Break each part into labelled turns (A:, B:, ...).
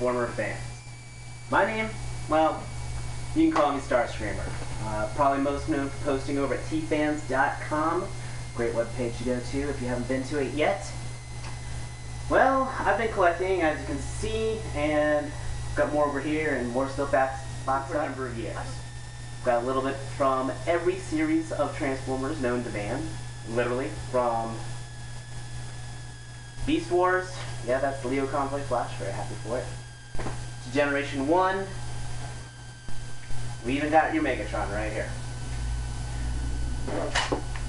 A: Transformer fans. My name, well, you can call me Starscreamer. Probably most known for posting over at tfans.com. Great webpage to go to if you haven't been to it yet. Well, I've been collecting, as you can see, and got more over here and more still boxed for a number of years. Got a little bit from every series of Transformers known to man, literally, from Beast Wars, yeah, that's the Leo Convoy Flash, very happy for it, to Generation 1. We even got your Megatron right here.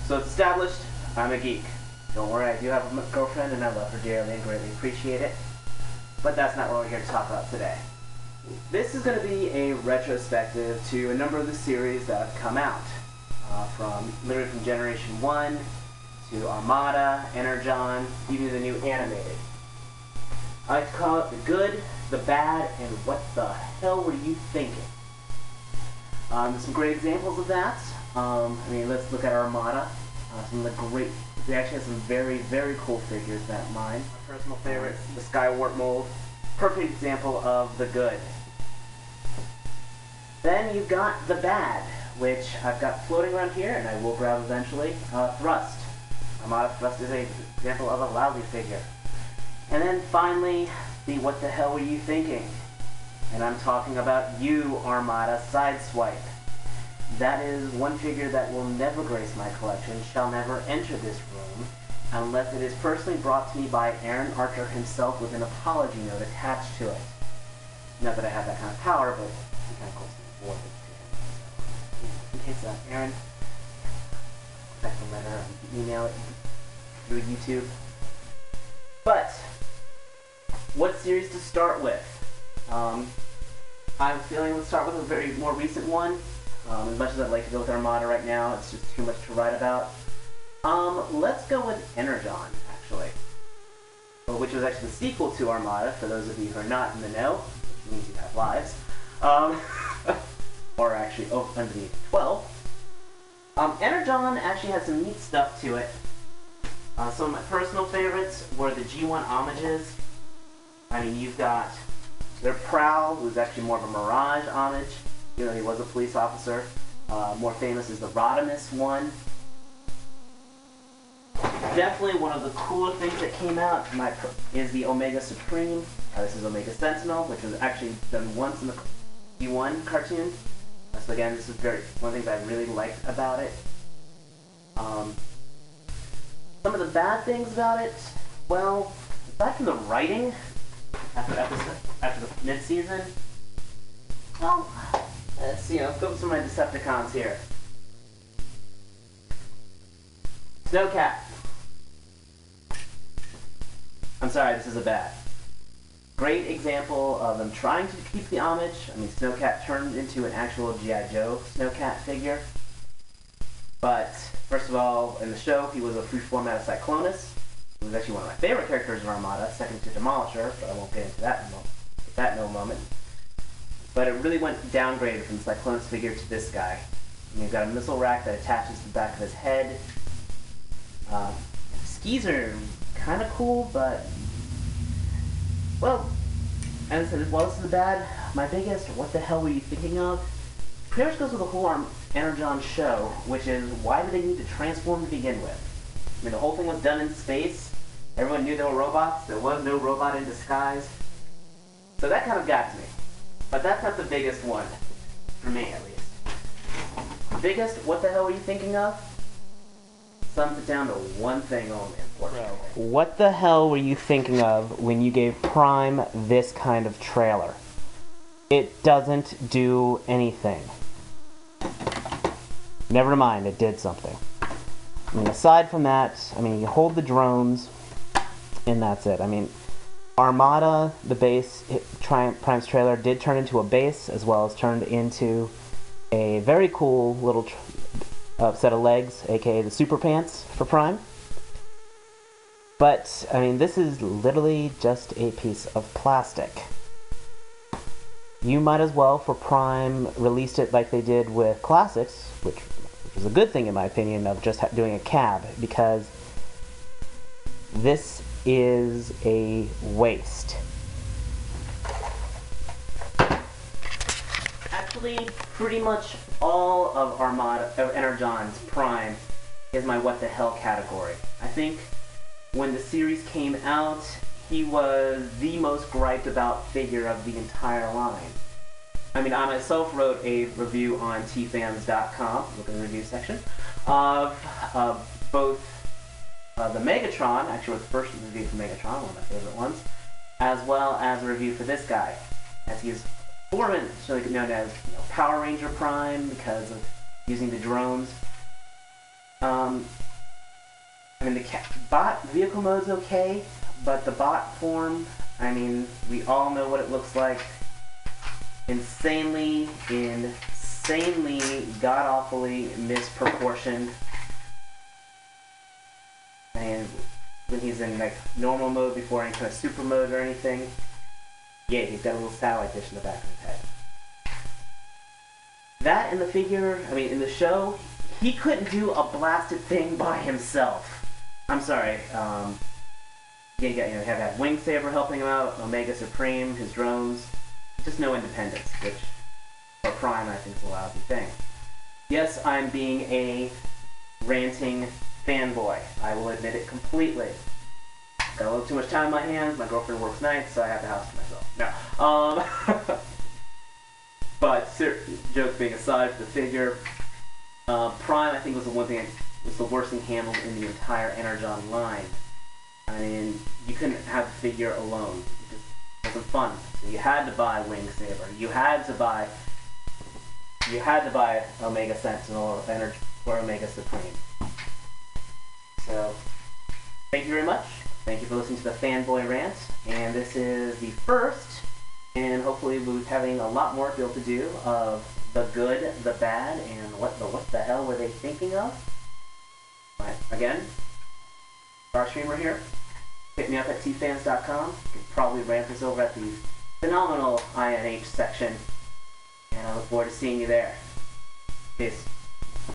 A: So it's established, I'm a geek. Don't worry, I do have a girlfriend and I love her dearly and greatly appreciate it. But that's not what we're here to talk about today. This is going to be a retrospective to a number of the series that have come out. Literally from Generation 1 to Armada, Energon, even the new animated. I like to call it the good, the bad, and what the hell were you thinking? There's some great examples of that. Let's look at Armada. Some of the great, we actually have some very, very cool figures that mine. My personal favorite, the Skywarp mold. Perfect example of the good. Then you've got the bad, which I've got floating around here, and I will grab eventually. Thrust. Armada Thrust is an example of a lousy figure. And then finally, the what the hell were you thinking? And I'm talking about you, Armada Sideswipe. That is one figure that will never grace my collection, shall never enter this room, unless it is personally brought to me by Aaron Archer himself with an apology note attached to it. Not that I have that kind of power, but I'm kind of close to the board to him. So, in case Aaron, back the letter and email it through YouTube. But what series to start with? I'm feeling let's start with a very more recent one. As much as I'd like to go with Armada right now, it's just too much to write about. Let's go with Energon, actually. Which was actually the sequel to Armada, for those of you who are not in the know, which means you have lives. Or actually, underneath 12. Energon actually has some neat stuff to it. Some of my personal favorites were the G1 homages. I mean, you've got their Prowl, who's actually more of a Mirage homage. You know, he was a police officer. More famous is the Rodimus one. Definitely one of the cooler things that came out is the Omega Supreme. This is Omega Sentinel, which was actually done once in the G1 cartoon. So again, this is one of the things I really liked about it. Some of the bad things about it, well, aside from the writing, after the mid-season, well, let's see, let's go with some of my Decepticons here. Snowcat. I'm sorry, this is a bad. Great example of them trying to keep the homage. I mean, Snowcat turned into an actual G.I. Joe Snowcat figure. But, first of all, in the show, he was a free format of Cyclonus. He was actually one of my favorite characters in Armada, second to Demolisher, but I won't get into that in a moment. But it really went downgraded from the Cyclonus figure to this guy. I mean, you've got a missile rack that attaches to the back of his head. Skis are kind of cool, but, well, as I said, while this is the bad, my biggest, what the hell were you thinking of? Pretty much goes with the whole Energon show, which is, why did they need to transform to begin with? I mean, the whole thing was done in space. Everyone knew there were robots. There was no robot in disguise. So that kind of got to me. But that's not the biggest one, for me at least. The biggest, what the hell were you thinking of? Sums it down to one thing only, unfortunately. What the hell were you thinking of when you gave Prime this kind of trailer? It doesn't do anything. Never mind, it did something. I mean, aside from that, I mean, you hold the drones, and that's it. I mean, Armada, the base, Prime's trailer, did turn into a base, as well as turned into a very cool little set of legs, aka the super pants for Prime. But, I mean, this is literally just a piece of plastic. You might as well, for Prime, released it like they did with Classics, which was a good thing in my opinion, of just doing a cab, because this is a waste. Actually, pretty much all of Energon's Prime is my what the hell category. I think when the series came out, he was the most griped about figure of the entire line. I mean, I myself wrote a review on tfans.com, look in the review section, of both the Megatron, actually was the first review for Megatron, one of my favorite ones, as well as a review for this guy, as he is formerly known as Power Ranger Prime because of using the drones. I mean, the bot vehicle mode's okay, but the bot form, I mean, we all know what it looks like. Insanely, god-awfully misproportioned. And when he's in like normal mode before any kind of super mode or anything, yeah, he's got a little satellite dish in the back of his head. That in the figure, I mean, in the show, he couldn't do a blasted thing by himself. I'm sorry. You have had Wing Saber helping him out, Omega Supreme, his drones, just no independence, which for Prime I think is a lousy thing. Yes, I'm being a ranting fanboy. I will admit it completely. Got a little too much time in my hands. My girlfriend works nights, so I have the house to myself. No. But jokes being aside, for the figure, Prime I think was the one thing was the worst thing handled in the entire Energon line. I mean, you couldn't have the figure alone. It just wasn't fun. So you had to buy Wing Saber. You had to buy Omega Sentinel or Omega Supreme. So, thank you very much. Thank you for listening to the Fanboy Rant. And this is the first, and hopefully we'll be having a lot more to be able to do, of the good, the bad, and what the hell were they thinking of? Right. Again, Starscreamer here. Hit me up at tfans.com. You can probably rant this over at the phenomenal INH section. And I look forward to seeing you there. Peace.